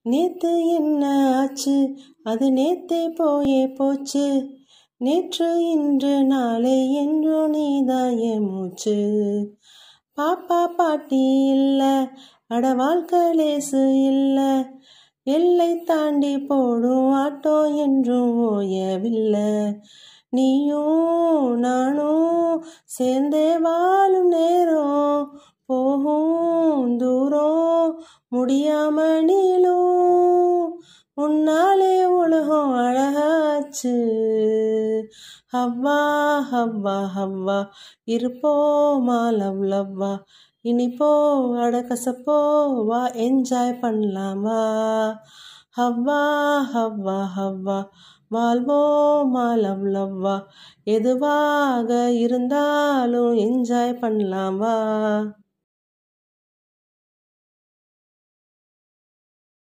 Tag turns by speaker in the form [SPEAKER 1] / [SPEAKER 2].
[SPEAKER 1] நேத்து என்ன ஆச்சு, அது நேத்தே போயே போச்சு. நேற்று இன்று நாளை என்றோ நீதான் என் மூச்சு. பாப்பா பாட்டி இல்ல, அட வாழ்க்கை லேசு இல்ல. எல்லை தாண்டி போடும் ஆட்டோ என்றும் ஓயவில்லை. நீயும் நானும் சேர்ந்தே வாழும் நேரம் போகும் தூரம் முடியாம நீளும். உன்னாலே உலகம் அழகாச்சு. ஹவ்வா ஹவ்வா ஹவ்வா இருப்போமா லவ் லவ்வா. இனிப்போ அடக்கசப்போ வா என்ஜாய் பண்ணலாமா. ஹவ்வா ஹவ்வா ஹவ்வா வாழ்வோமா லவ் லவ்வா. எதுவாக இருந்தாலும் என்ஜாய் பண்ணலாம் வா.